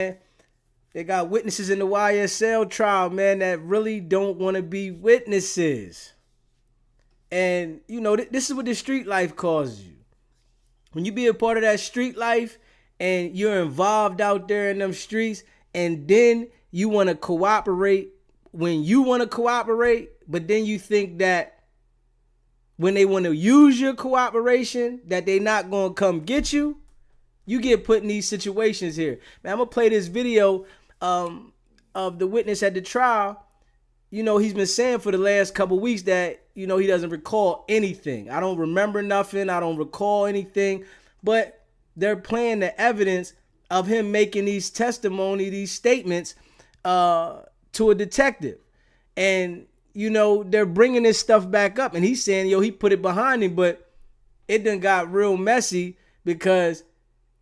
They got witnesses in the YSL trial, man, that really don't want to be witnesses. And, you know, this is what the street life causes you. When you be a part of that street life and you're involved out there in them streets, and then you want to cooperate when you want to cooperate, but then you think that when they want to use your cooperation, that they not going to come get you, you get put in these situations here. Man, I'm going to play this video of the witness at the trial. You know, he's been saying for the last couple weeks that, you know, he doesn't recall anything. I don't remember nothing. I don't recall anything. But they're playing the evidence of him making these testimony, these statements to a detective. And, you know, they're bringing this stuff back up. And he's saying, yo, he put it behind him. But it done got real messy because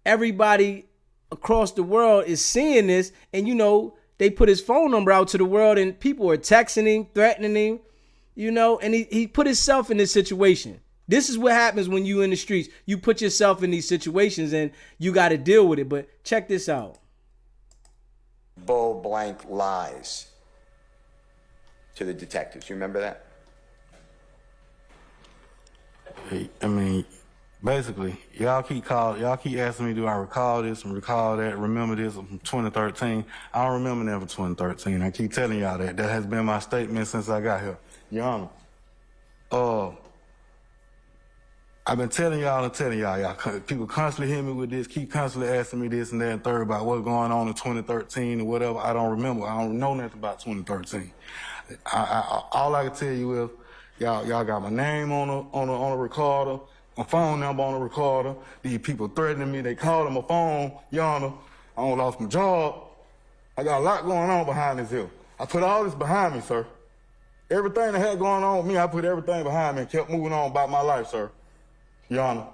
everybody across the world is seeing this. And, you know, they put his phone number out to the world and people are texting him, threatening him, you know, and he put himself in this situation. This is what happens when you in the streets. You put yourself in these situations and you got to deal with it. But check this out. Bull blank lies to the detectives. You remember that? I mean, basically, y'all keep asking me, do I recall this and recall that, remember this from 2013? I don't remember that from 2013. I keep telling y'all that. That has been my statement since I got here. Your Honor, I've been telling y'all, people constantly hit me with this, keep constantly asking me this and that and third about what's going on in 2013 or whatever. I don't remember. I don't know nothing about 2013. All I can tell you is, y'all got my name on a recorder, my phone number on a recorder. These people threatening me. They calling my phone. Your Honor, I done lost my job. I got a lot going on behind this here. I put all this behind me, sir. Everything that had going on with me, I put everything behind me and kept moving on about my life, sir. Your Honor,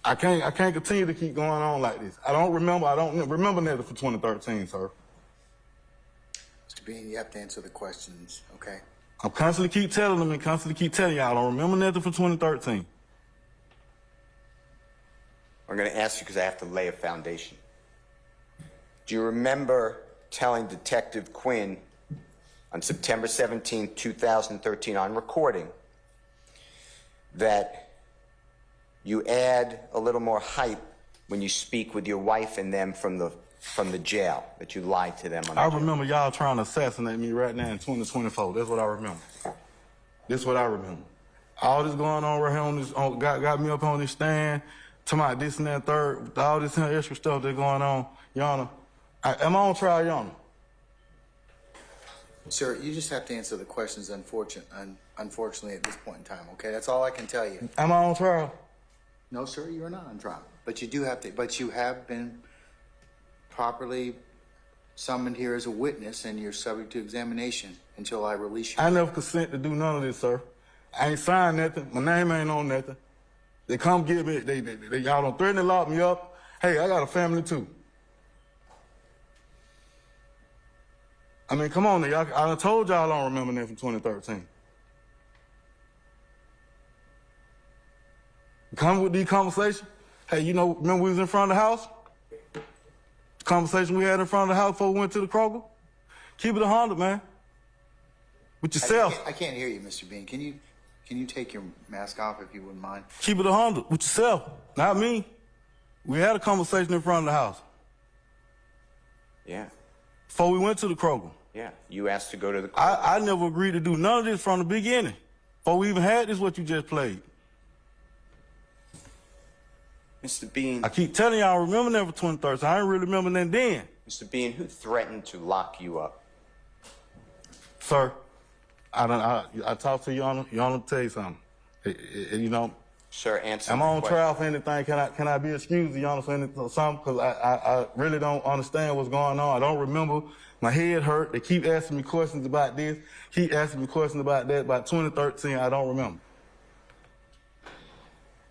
I can't continue to keep going on like this. I don't remember nothing for 2013, sir. Mr. Bean, you have to answer the questions, okay? I'm constantly keep telling them and constantly keep telling y'all I don't remember nothing from 2013. I'm going to ask you because I have to lay a foundation. Do you remember telling Detective Quinn on September 17, 2013, on recording, that you add a little more hype when you speak with your wife and them from the jail, that you lied to them on I jail? remember y'all trying to assassinate me right now in 2024. That's what I remember. This is what I remember. All this going on right here on this, got me up on this stand, talking about this and that third, all this extra stuff that's going on. Your Honor, am I on trial, Your Honor? Sir, you just have to answer the questions, unfortunately, at this point in time, okay? That's all I can tell you. Am I on trial? No, sir, you are not on trial. But you have been properly summoned here as a witness, and you're subject to examination until I release you. I never consent to do none of this, sir. I ain't signed nothing. My name ain't on nothing. They come get me. Y'all don't threaten to lock me up. Hey, I got a family too. I mean, come on, y'all. I done told y'all I don't remember that from 2013. Come with these conversations. Hey, you know, remember we was in front of the house? The conversation we had in front of the house before we went to the Kroger? Keep it 100, man. With yourself. I can't hear you, Mr. Bean. Can you take your mask off if you wouldn't mind? Keep it 100 with yourself, not me. We had a conversation in front of the house. Yeah. Before we went to the Kroger. Yeah. You asked to go to the Kroger. I never agreed to do none of this from the beginning. Before we even had this, what you just played. Mr. Bean. I keep telling y'all I remember that for 2013. I didn't really remember that then. Mr. Bean, who threatened to lock you up? Sir, I talked to Your Honor. Your Honor, tell you something. You know, Sir, answer am the I on question. trial for anything? Can I be excused, Your Honor, for anything? Something? Because I really don't understand what's going on. I don't remember. My head hurt. They keep asking me questions about this. Keep asking me questions about that. About 2013, I don't remember.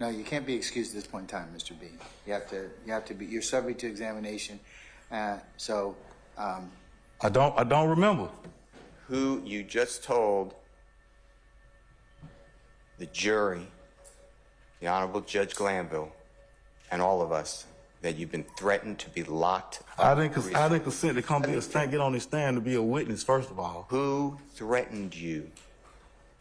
No, you can't be excused at this point in time, Mr. Bean. You're subject to examination. I don't remember. Who you just told the jury, the Honorable Judge Glanville, and all of us, that you've been threatened to be locked I up? didn't consent to come get on this stand to be a witness, first of all. Who threatened you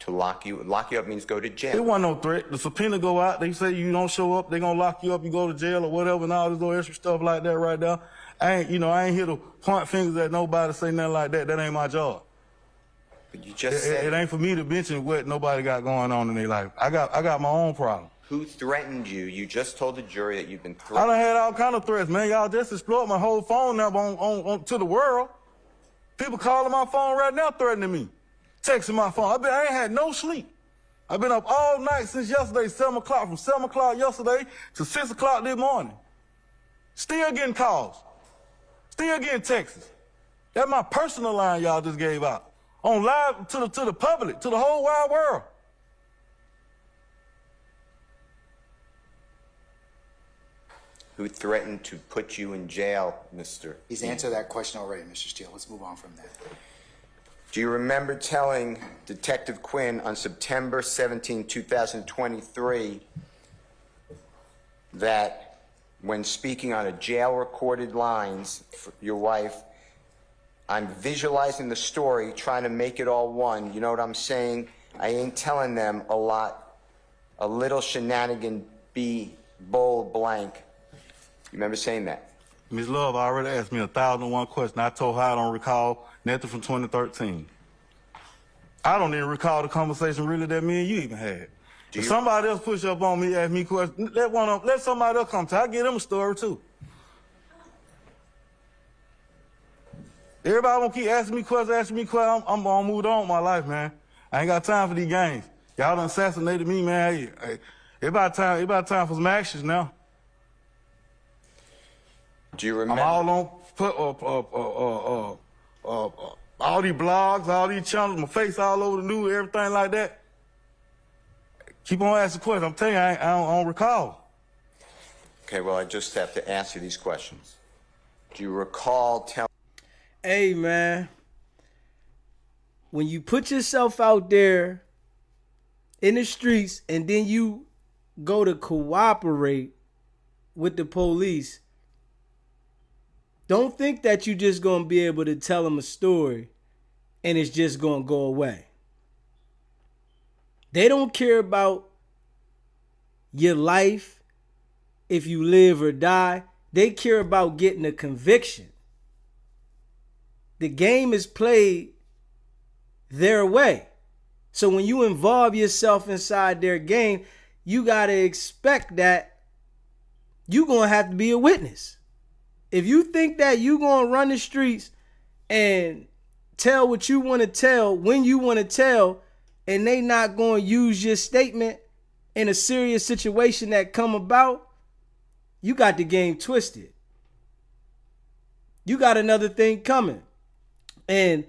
to lock you? Lock you up means go to jail. It wasn't no threat. The subpoena go out. They say you don't show up, they gonna lock you up. You go to jail or whatever, and all this little extra stuff like that right there. I ain't here to point fingers at nobody, say nothing like that. That ain't my job. But you just said It ain't for me to mention what nobody got going on in their life. I got my own problem. Who threatened you? You just told the jury that you've been I threatened. done had all kind of threats, man. Y'all just explored my whole phone number on to the world. People calling my phone right now threatening me, texting my phone. I ain't had no sleep. I've been up all night since yesterday, 7 o'clock, from 7 o'clock yesterday to 6 o'clock this morning. Still getting calls. Still getting texts. That's my personal line y'all just gave out. On live to the public, to the whole wide world. Who threatened to put you in jail, Mr. He's answered that question already, Mr. Steele. Let's move on from that. Do you remember telling Detective Quinn on September 17, 2023, that when speaking on a jail-recorded lines for your wife, I'm visualizing the story, trying to make it all one. You know what I'm saying? I ain't telling them a lot. A little shenanigan, be bold blank. You remember saying that? Ms. Love already asked me 1,001 questions. I told her I don't recall nothing from 2013. I don't even recall the conversation really that me and you even had. If somebody else push up on me, ask me questions, let somebody else come to. I give them a story too. Everybody gonna keep asking me questions. I'm gonna move on with my life, man. I ain't got time for these games. Y'all done assassinated me, man. Hey, it about time for some actions now. Do you remember? I'm all on all these blogs, all these channels, my face all over the news, everything like that. Keep on asking questions. I'm telling you, I don't recall. Okay, well, I just have to ask you these questions. Do you recall telling? Hey, man, when you put yourself out there in the streets and then you go to cooperate with the police, don't think that you just gonna be able to tell them a story and it's just gonna go away. They don't care about your life, if you live or die. They care about getting a conviction. The game is played their way. So when you involve yourself inside their game, you gotta expect that you're gonna have to be a witness. If you think that you gonna run the streets and tell what you want to tell when you want to tell, and they not gonna use your statement in a serious situation that come about, you got the game twisted. You got another thing coming. And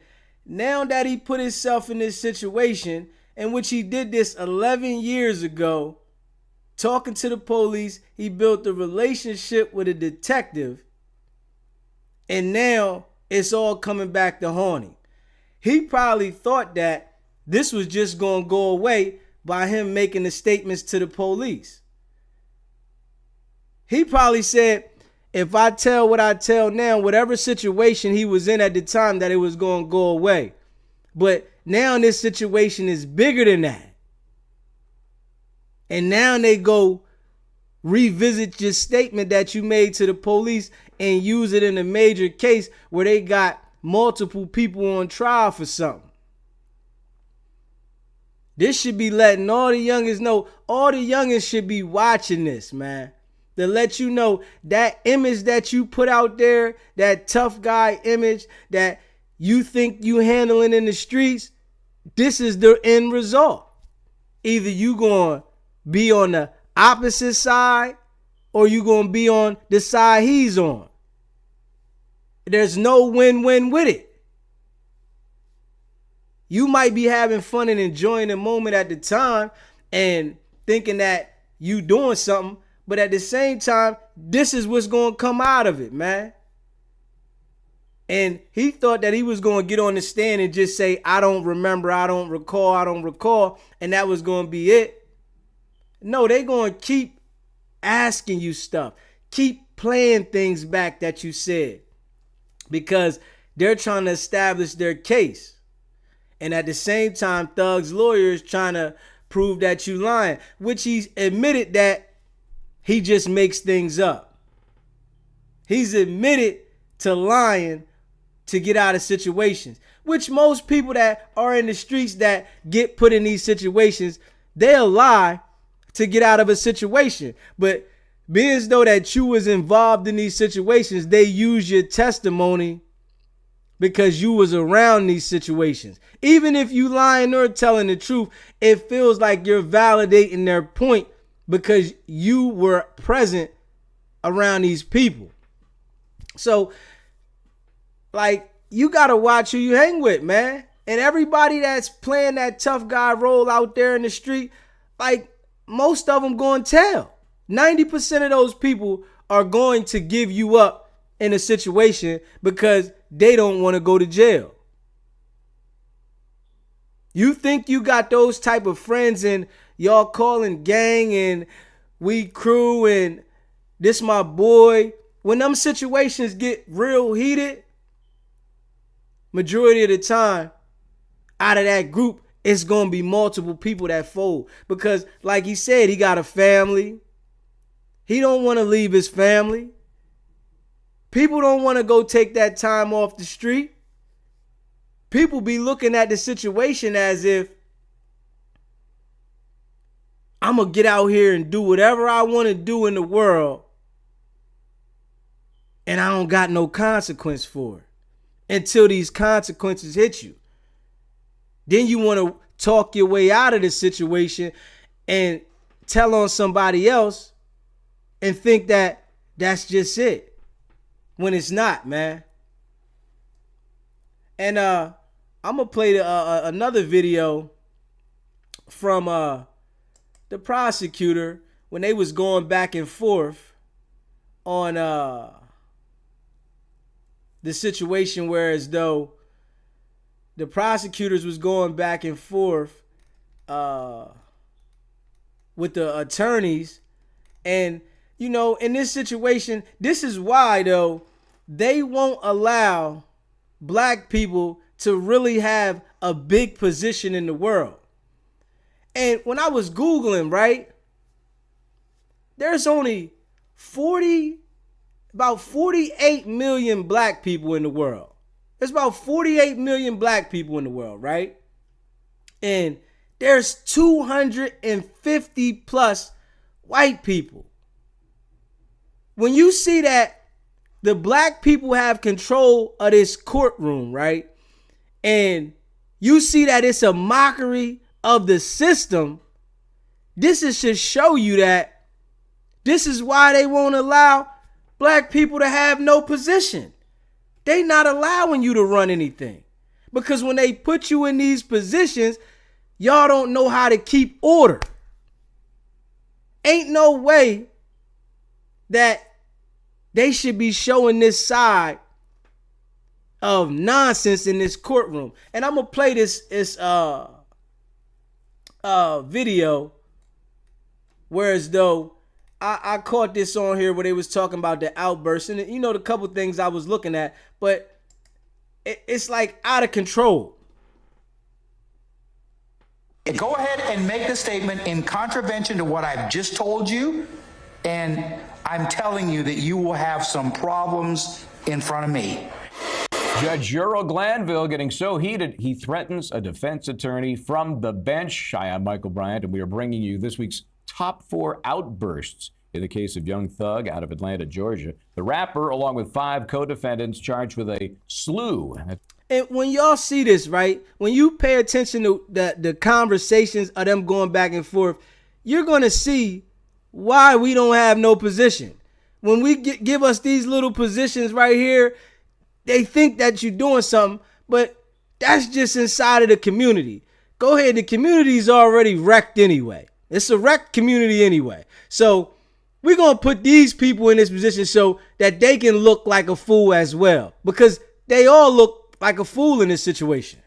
now that he put himself in this situation, in which he did this 11 years ago, talking to the police, he built a relationship with a detective, and now it's all coming back to haunt him. He probably thought that this was just going to go away by him making the statements to the police. He probably said, if I tell what I tell now, whatever situation he was in at the time, that it was going to go away. But now this situation is bigger than that. And now they go revisit your statement that you made to the police and use it in a major case where they got multiple people on trial for something. This should be letting all the youngins know. All the youngins should be watching this, man. To let you know that image that you put out there, that tough guy image that you think you handling in the streets, this is the end result. Either you gonna be on the opposite side or you gonna be on the side he's on. There's no win-win with it. You might be having fun and enjoying the moment at the time and thinking that you doing something, but at the same time, this is what's going to come out of it, man. And he thought that he was going to get on the stand and just say, I don't remember, I don't recall, and that was going to be it. No, they're going to keep asking you stuff, keep playing things back that you said because they're trying to establish their case. And at the same time, Thug's lawyer is trying to prove that you lying, which he's admitted that he just makes things up. He's admitted to lying to get out of situations, which most people that are in the streets that get put in these situations, they'll lie to get out of a situation. But being as though that you was involved in these situations, they use your testimony because you was around these situations. Even if you lying or telling the truth, it feels like you're validating their point because you were present around these people. So, like, you got to watch who you hang with, man. And everybody that's playing that tough guy role out there in the street, like, most of them going to tell. 90% of those people are going to give you up in a situation because they don't want to go to jail. You think you got those type of friends and y'all calling gang and we crew and this my boy. When them situations get real heated, majority of the time, out of that group, it's going to be multiple people that fold. Because like he said, he got a family. He don't want to leave his family. People don't want to go take that time off the street. People be looking at the situation as if I'm going to get out here and do whatever I want to do in the world and I don't got no consequence for it until these consequences hit you. Then you want to talk your way out of the situation and tell on somebody else and think that that's just it. When it's not, man. And I'm going to play another video from the prosecutor when they was going back and forth on the situation where as though the prosecutors was going back and forth with the attorneys. And, you know, in this situation, this is why, though, they won't allow black people to really have a big position in the world. And when I was Googling, right, there's only about 48 million black people in the world. There's about 48 million black people in the world, right? And there's 250 plus white people. When you see that the black people have control of this courtroom, right? And you see that it's a mockery of the system, this is to show you that this is why they won't allow black people to have no position. They not allowing you to run anything. Because when they put you in these positions, y'all don't know how to keep order. Ain't no way that they should be showing this side of nonsense in this courtroom. And I'm going to play this video where as though I caught this on here where they was talking about the outburst. And, you know, the couple things I was looking at. But it's like out of control. Go ahead and make the statement in contravention to what I've just told you. And I'm telling you that you will have some problems in front of me. Judge Earl Glanville getting so heated, he threatens a defense attorney from the bench. Hi, I'm Michael Bryant, and we are bringing you this week's top 4 outbursts in the case of Young Thug out of Atlanta, Georgia. The rapper, along with 5 co-defendants, charged with a slew. And when y'all see this, right, when you pay attention to the conversations of them going back and forth, you're going to see why we don't have no position. When we give us these little positions right here, they think that you're doing something, but that's just inside of the community. Go ahead, the community's already wrecked anyway. It's a wrecked community anyway. So we're going to put these people in this position so that they can look like a fool as well, because they all look like a fool in this situation.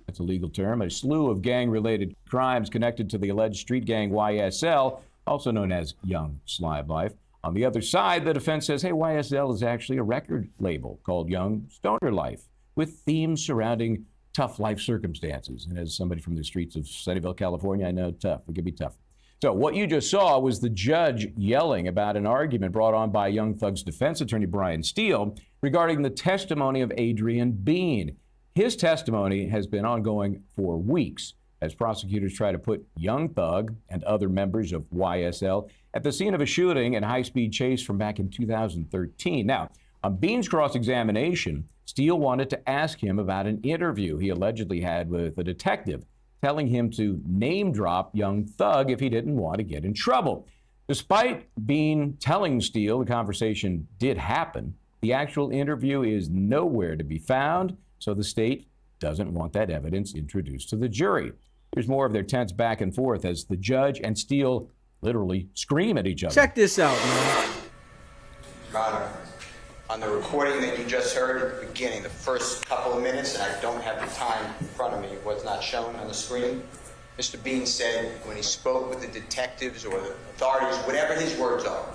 That's a legal term. A slew of gang-related crimes connected to the alleged street gang YSL, also known as Young Life. On the other side, the defense says, hey, YSL is actually a record label called Young Stoner Life with themes surrounding tough life circumstances. And as somebody from the streets of Sunnyvale, California, I know tough. It can be tough. So what you just saw was the judge yelling about an argument brought on by Young Thug's defense attorney, Brian Steele, regarding the testimony of Adrian Bean. His testimony has been ongoing for weeks as prosecutors try to put Young Thug and other members of YSL at the scene of a shooting and high-speed chase from back in 2013. Now, on Bean's cross-examination, Steele wanted to ask him about an interview he allegedly had with a detective, telling him to name-drop Young Thug if he didn't want to get in trouble. Despite Bean telling Steele the conversation did happen, the actual interview is nowhere to be found, so the state doesn't want that evidence introduced to the jury. Here's more of their tense back and forth as the judge and Steele literally scream at each other. Check this out, man. Your Honor, on the recording that you just heard at the beginning, the first couple of minutes, and I don't have the time in front of me, was not shown on the screen. Mr. Bean said when he spoke with the detectives or the authorities, whatever his words are,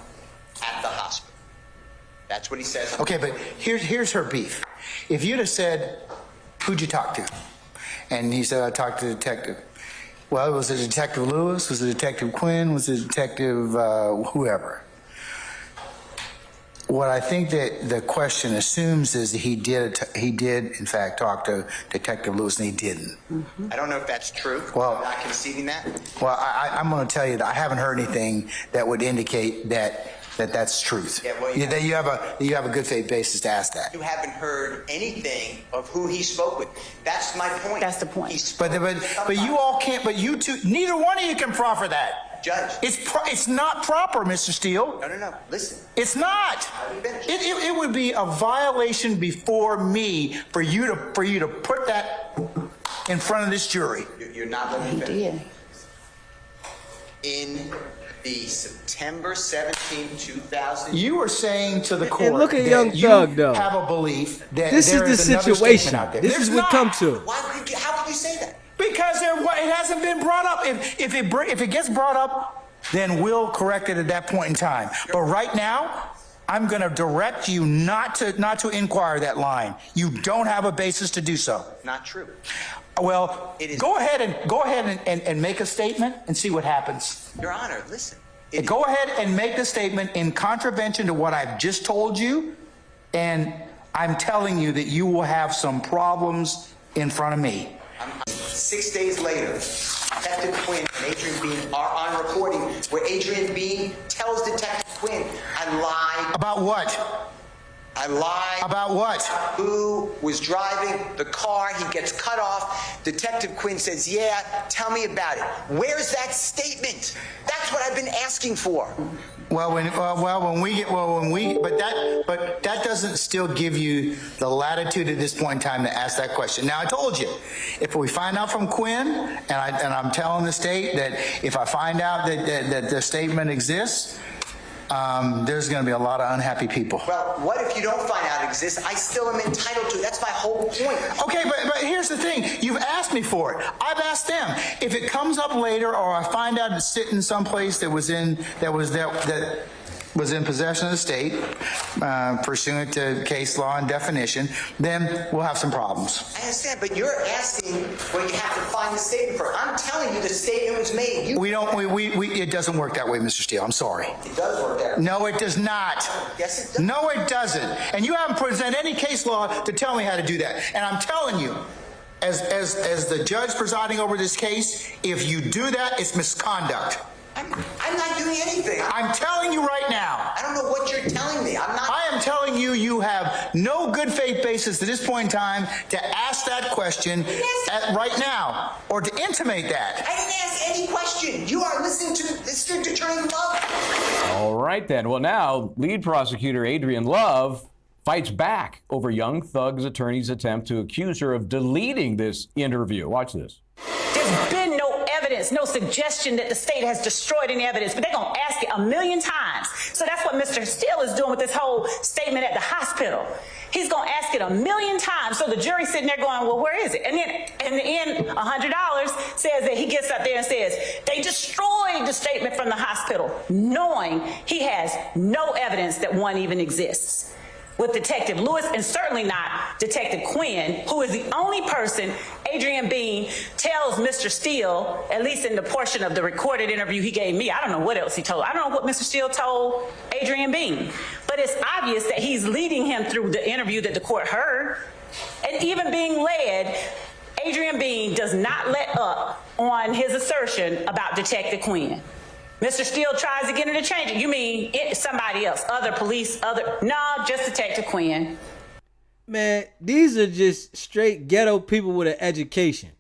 at the hospital. That's what he says. Okay, but here's her beef. If you'd have said, who'd you talk to? And he said, I talked to the detective. Well, was it Detective Lewis? Was it Detective Quinn? Was it Detective whoever? What I think that the question assumes is that he did in fact talk to Detective Lewis, and he didn't. I don't know if that's true. Well, I'm not conceding that. Well, I'm going to tell you that I haven't heard anything that would indicate that's truth. Yeah, well, that you have a good faith basis to ask that. You haven't heard anything of who he spoke with. That's my point. That's the point. He spoke But you all can't. But you two, neither one of you can proffer that. Judge. It's not proper, Mr. Steele. No. Listen. It's not. It would be a violation before me for you to put that in front of this jury. You're not letting me He finish. did. In the September 17, 2000. You were saying to the court And look at that Young you Thug, though. have a belief that This there is the another situation. statement out there. This There's is what not. come to. How could you say that? Because it hasn't been brought up. If it gets brought up, then we'll correct it at that point in time. But right now, I'm going to direct you not to inquire that line. You don't have a basis to do so. Not true. Well, go ahead and make a statement and see what happens. Your Honor, listen. Go ahead and make the statement in contravention to what I've just told you, and I'm telling you that you will have some problems in front of me. 6 days later, Detective Quinn and Adrian Bean are on recording where Adrian Bean tells Detective Quinn, I lied. About what? I lied. About what? Who was driving the car? He gets cut off. Detective Quinn says, yeah, tell me about it. Where's that statement? That's what I've been asking for. But that doesn't still give you the latitude at this point in time to ask that question. Now, I told you, if we find out from Quinn, and I'm telling the state that if I find out that the statement exists, there's going to be a lot of unhappy people. Well, what if you don't find out it exists? I still am entitled to it. That's my whole point. Okay, but here's the thing. You've asked me for it. I've asked them. If it comes up later, or I find out it's sitting someplace that was in possession of the state, pursuant to case law and definition, then we'll have some problems. I understand, but you're asking what you have to find the statement for. I'm telling you the statement was made. It doesn't work that way, Mr. Steele. I'm sorry. It does work that way. No, it does not. Yes, it does. No, it doesn't. And you haven't presented any case law to tell me how to do that. And I'm telling you, as the judge presiding over this case, if you do that, it's misconduct. I'm not doing anything. I'm telling you right now. I don't know what you're telling me. I am telling you, you have no good faith basis at this point in time to ask that question right now, or to intimate that. I didn't ask any question. You are listening to District Attorney Love. All right, then. Well, now, lead prosecutor Adrian Love fights back over Young Thug's attorney's attempt to accuse her of deleting this interview. Watch this. There's been no evidence, no suggestion that the state has destroyed any evidence, but they're going to ask it a million times. So that's what Mr. Steele is doing with this whole statement at the hospital. He's going to ask ask it a million times. So the jury's sitting there going, well, where is it? And then in the end, $100 says that he gets up there and says, they destroyed the statement from the hospital, knowing he has no evidence that one even exists. With Detective Lewis and certainly not Detective Quinn, who is the only person Adrian Bean tells Mr. Steele, at least in the portion of the recorded interview he gave me. I don't know what else he told. I don't know what Mr. Steele told Adrian Bean. But it's obvious that he's leading him through the interview that the court heard. And even being led, Adrian Bean does not let up on his assertion about Detective Quinn. Mr. Steele tries to get him to change it. You mean somebody else, other police, no, just Detective Quinn. Man, these are just straight ghetto people with an education.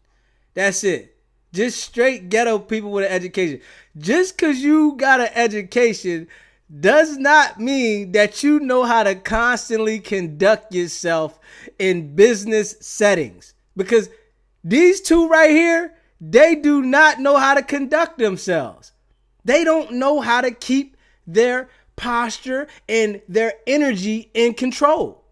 That's it. Just straight ghetto people with an education. Just because you got an education does not mean that you know how to constantly conduct yourself in business settings. Because these two right here, they do not know how to conduct themselves. They don't know how to keep their posture and their energy in control.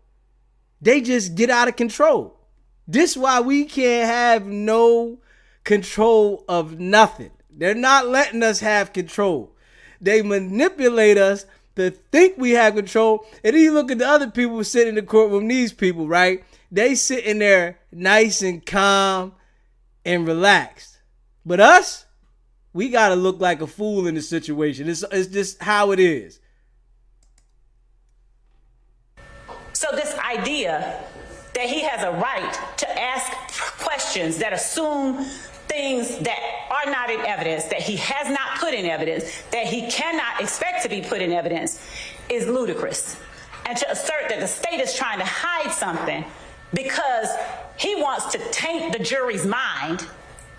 They just get out of control. This is why we can't have no control of nothing. They're not letting us have control. They manipulate us to think we have control. And then you look at the other people sitting in the courtroom, these people, right? They sitting there nice and calm and relaxed. But us, we got to look like a fool in the situation. It's just how it is. So this idea that he has a right to ask questions that assume things that are not in evidence, that he has not put in evidence, that he cannot expect to be put in evidence is ludicrous. And to assert that the state is trying to hide something because he wants to taint the jury's mind,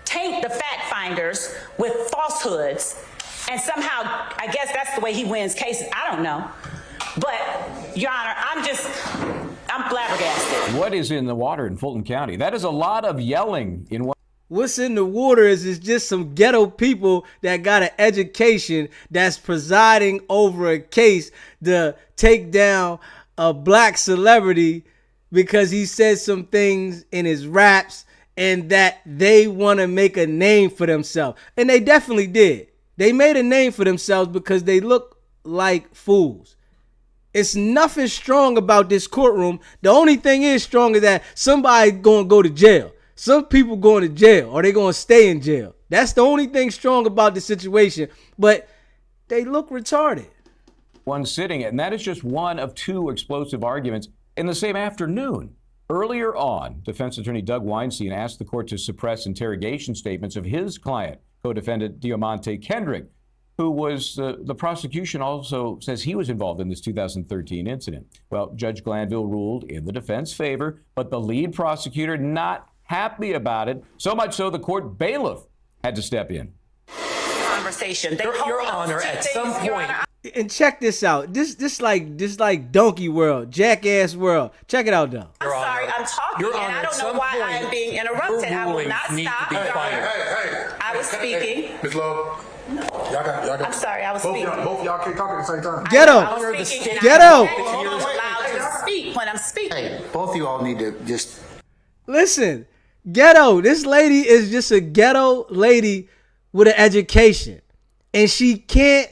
taint the fact finders with falsehoods, and somehow, I guess that's the way he wins cases. I don't know. But, Your Honor, I'm flabbergasted. What is in the water in Fulton County? That is a lot of yelling in one. What's in the water is just some ghetto people that got an education that's presiding over a case to take down a black celebrity because he said some things in his raps and that they want to make a name for themselves. And they definitely did. They made a name for themselves because they look like fools. It's nothing strong about this courtroom. The only thing is strong is that somebody going to go to jail. Some people going to jail or they going to stay in jail. That's the only thing strong about the situation. But they look retarded. One sitting, and that is just one of two explosive arguments in the same afternoon. Earlier on, defense attorney Doug Weinstein asked the court to suppress interrogation statements of his client, co-defendant Diamante Kendrick, who was, the prosecution also says he was involved in this 2013 incident. Well, Judge Glanville ruled in the defense favor, but the lead prosecutor not happy about it, so much so the court bailiff had to step in. Conversation. Your Honor, at some point. And check this out. This like Donkey World, Jackass World. Check it out, though. I'm sorry, I'm talking, Your and Honor, I don't know why I am being interrupted. I will not stop. I was speaking. Ms. Love. Y'all got. I'm sorry, I was speaking. Both y'all can't talk at the same time. Ghetto. I was speaking, and Ghetto. I'm allowed to speak when I'm speaking. Hey, both of you all need to just Listen, ghetto. This lady is just a ghetto lady with an education. And she can't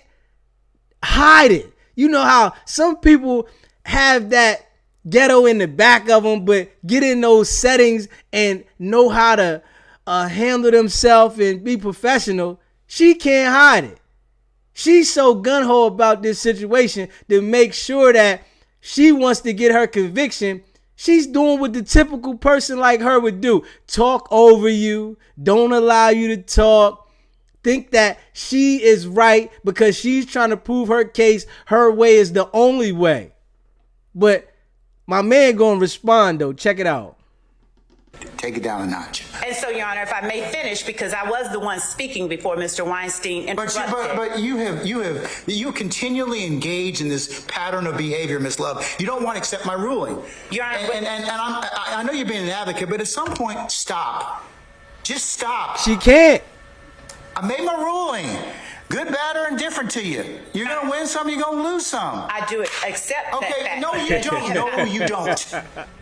hide it. You know how some people have that ghetto in the back of them, but get in those settings and know how to handle themselves and be professional. She can't hide it. She's so gun-ho about this situation to make sure that she wants to get her conviction. She's doing what the typical person like her would do. Talk over you. Don't allow you to talk. Think that she is right because she's trying to prove her case. Her way is the only way. But my man gonna respond though. Check it out. take it down a notch. And so, Your Honor, if I may finish, because I was the one speaking before Mr. Weinstein interrupted. But you continually engage in this pattern of behavior, Ms. Love. You don't want to accept my ruling. Your Honor, and I know you're being an advocate, but at some point, stop. Just stop. She can't. I made my ruling. Good, bad, or indifferent to you. You're going to win some, you're going to lose some. I do accept that Okay, fact. no, you don't. No, you don't.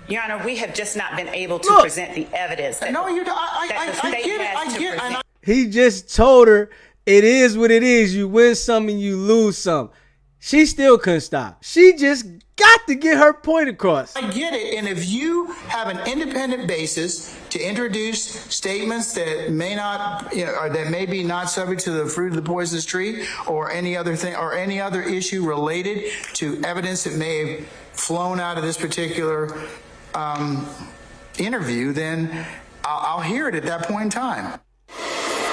Your Honor, we have just not been able to Look. present the evidence. No, you don't. that the I state get it. has I to get it. present. He just told her it is what it is. You win some and you lose some. She still couldn't stop. She just got to get her point across. I get it. And if you have an independent basis to introduce statements that may not, or that may be not subject to the fruit of the poisonous tree or any other thing or any other issue related to evidence that may have flown out of this particular interview, then I'll hear it at that point in time.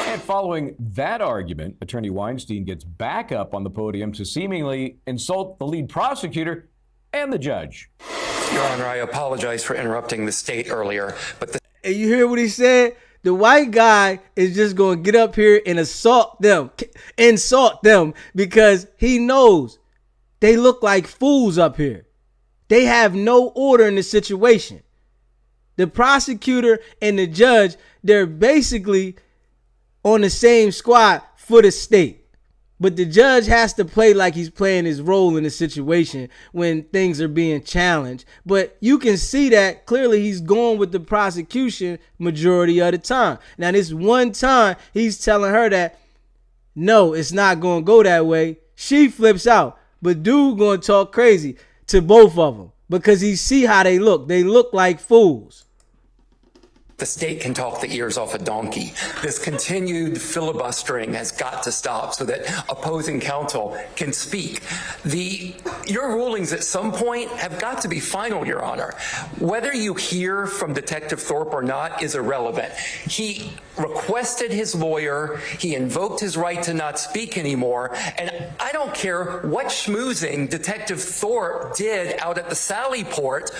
And following that argument, Attorney Weinstein gets back up on the podium to seemingly insult the lead prosecutor and the judge. Your Honor, I apologize for interrupting the state earlier, but And you hear what he said? The white guy is just going to get up here and insult them because he knows they look like fools up here. They have no order in the situation. The prosecutor and the judge, they're basically on the same squad for the state. But the judge has to play like he's playing his role in the situation when things are being challenged. But you can see that clearly he's going with the prosecution majority of the time. Now, this one time he's telling her that, no, it's not going to go that way. She flips out. But dude going to talk crazy to both of them because he see how they look. They look like fools. the state can talk the ears off a donkey. This continued filibustering has got to stop so that opposing counsel can speak. Your rulings at some point have got to be final, Your Honor. Whether you hear from Detective Thorpe or not is irrelevant. He requested his lawyer, he invoked his right to not speak anymore, and I don't care what schmoozing Detective Thorpe did out at the Sally Port,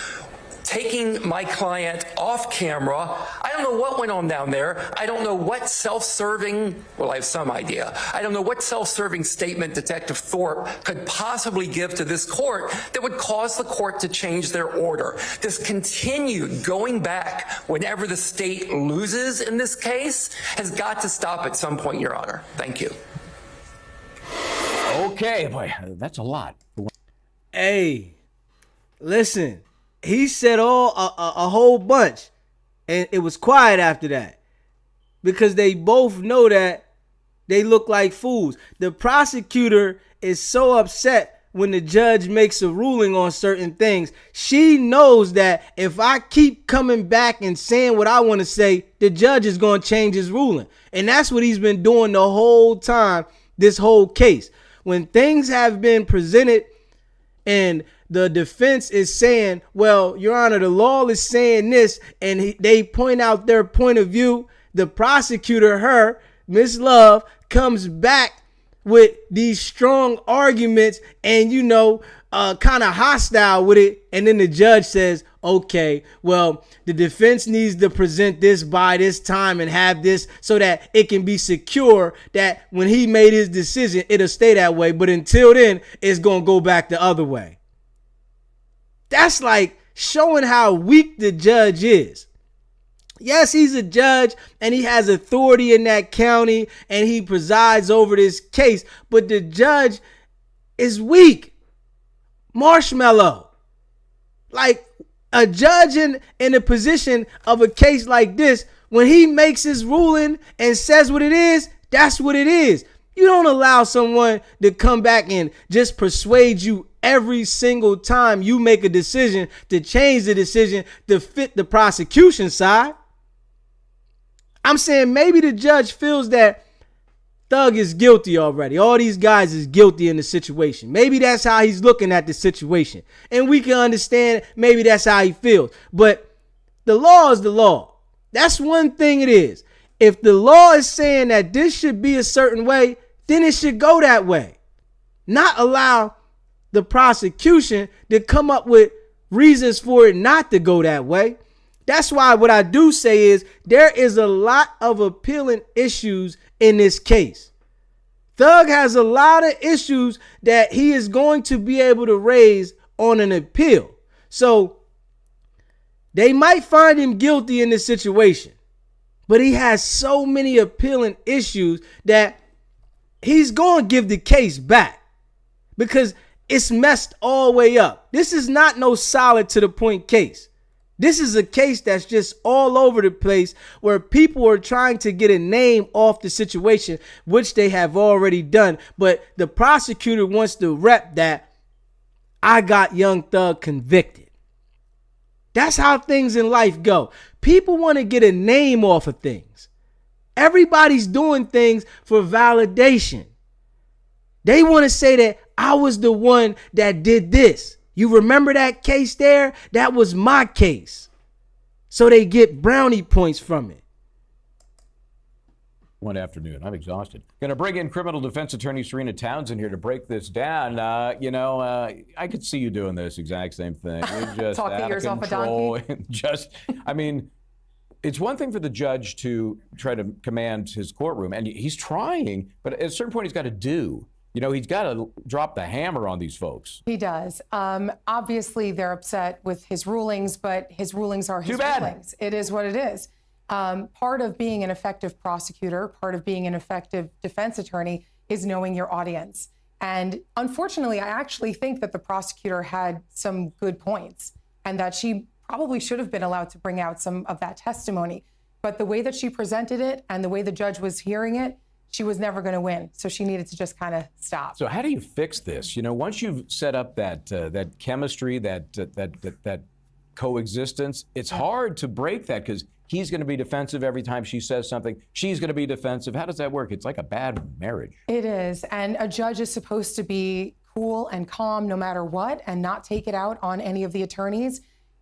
taking my client off camera. I don't know what went on down there. I don't know what self-serving, well, I have some idea. I don't know what self-serving statement Detective Thorpe could possibly give to this court that would cause the court to change their order. This continued going back whenever the state loses in this case has got to stop at some point, Your Honor. Thank you. Okay, boy, that's a lot. Hey, listen. He said a whole bunch, and it was quiet after that because they both know that they look like fools. The prosecutor is so upset when the judge makes a ruling on certain things. She knows that if I keep coming back and saying what I want to say, the judge is going to change his ruling. And that's what he's been doing the whole time, this whole case. When things have been presented and the defense is saying, well, Your Honor, the law is saying this, and they point out their point of view, the prosecutor, Miss Love, comes back with these strong arguments and, kind of hostile with it. And then the judge says, okay, well, the defense needs to present this by this time and have this so that it can be secure that when he made his decision, it'll stay that way. But until then, it's going to go back the other way. That's like showing how weak the judge is. Yes, he's a judge and he has authority in that county and he presides over this case, but the judge is weak. Marshmallow. Like a judge in a position of a case like this, when he makes his ruling and says what it is, that's what it is. You don't allow someone to come back and just persuade you every single time you make a decision to change the decision to fit the prosecution side. I'm saying maybe the judge feels that Thug is guilty already. All these guys is guilty in the situation. Maybe that's how he's looking at the situation. And we can understand maybe that's how he feels. But the law is the law. That's one thing it is. If the law is saying that this should be a certain way, then it should go that way. Not allow the prosecution to come up with reasons for it not to go that way. That's why what I do say is there is a lot of appealing issues in this case. Thug has a lot of issues that he is going to be able to raise on an appeal. So they might find him guilty in this situation, but he has so many appealing issues that he's going to give the case back because it's messed all the way up. This is not no solid to the point case. This is a case that's just all over the place where people are trying to get a name off the situation, which they have already done. But the prosecutor wants to rep that I got Young Thug convicted. That's how things in life go. People want to get a name off of things. Everybody's doing things for validation. They want to say that I was the one that did this. You remember that case there? That was my case. So they get brownie points from it. One afternoon. I'm exhausted. Going to bring in criminal defense attorney Serena Townsend here to break this down. I could see you doing this exact same thing. You're just Talk the out ears of off a control. donkey. It's one thing for the judge to try to command his courtroom, and he's trying, but at a certain point he's got to do. He's got to drop the hammer on these folks. He does. Obviously, they're upset with his rulings, but his rulings are his rulings. It is what it is. Part of being an effective prosecutor, part of being an effective defense attorney is knowing your audience. And unfortunately, I actually think that the prosecutor had some good points and that she probably should have been allowed to bring out some of that testimony. But the way that she presented it and the way the judge was hearing it, she was never going to win. So she needed to just kind of stop. So how do you fix this? Once you've set up that chemistry, that coexistence, it's hard to break that because he's going to be defensive every time she says something. She's going to be defensive. How does that work? It's like a bad marriage. It is. And a judge is supposed to be cool and calm no matter what and not take it out on any of the attorneys.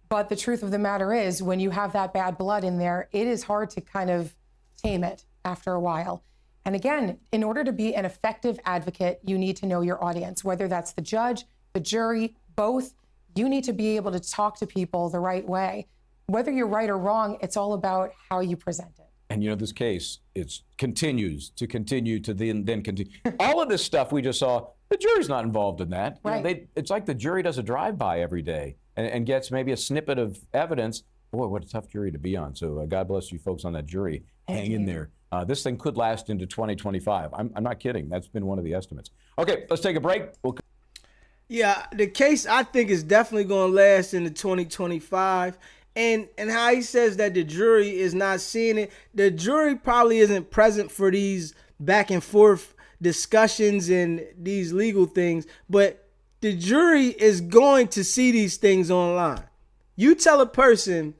But the truth of the matter is, when you have that bad blood in there, it is hard to kind of tame it after a while. And again, in order to be an effective advocate, you need to know your audience, whether that's the judge, the jury, both. You need to be able to talk to people the right way. Whether you're right or wrong, it's all about how you present it. And this case, it continues to then continue. All of this stuff we just saw, the jury's not involved in that. Right. It's like the jury does a drive-by every day and gets maybe a snippet of evidence. Boy, what a tough jury to be on. So God bless you folks on that jury. Hang in there. This thing could last into 2025. I'm not kidding. That's been one of the estimates. Okay, let's take a break. Yeah, the case I think is definitely going to last into 2025. And how he says that the jury is not seeing it. The jury probably isn't present for these back and forth discussions and these legal things. But the jury is going to see these things online. You tell a person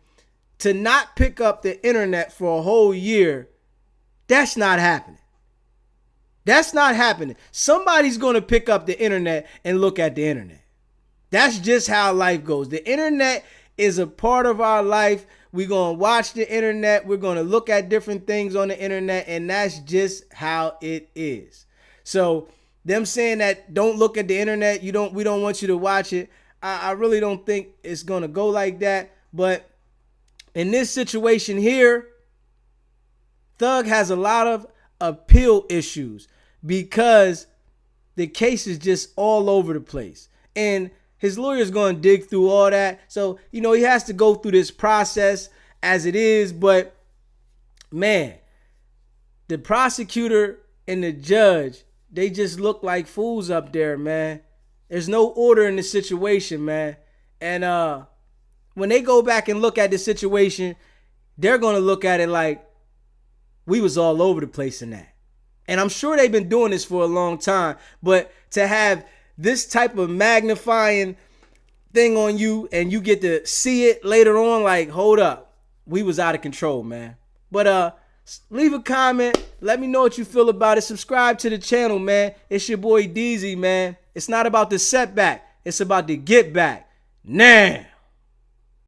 to not pick up the internet for a whole year, that's not happening. That's not happening. Somebody's going to pick up the internet and look at the internet. That's just how life goes. The internet is a part of our life. We're going to watch the internet. We're going to look at different things on the internet, and that's just how it is. So them saying that don't look at the internet, we don't want you to watch it, I really don't think it's going to go like that. But in this situation here, Thug has a lot of appeal issues because the case is just all over the place. And his lawyer's going to dig through all that. So, he has to go through this process as it is. But, man, the prosecutor and the judge, they just look like fools up there, man. There's no order in the situation, man. And when they go back and look at the situation, they're going to look at it like we was all over the place in that. And I'm sure they've been doing this for a long time. But to have this type of magnifying thing on you and you get to see it later on, like, hold up, we was out of control, man. But leave a comment. Let me know what you feel about it. Subscribe to the channel, man. It's your boy DZ, man. It's not about the setback. It's about the get back. Nah.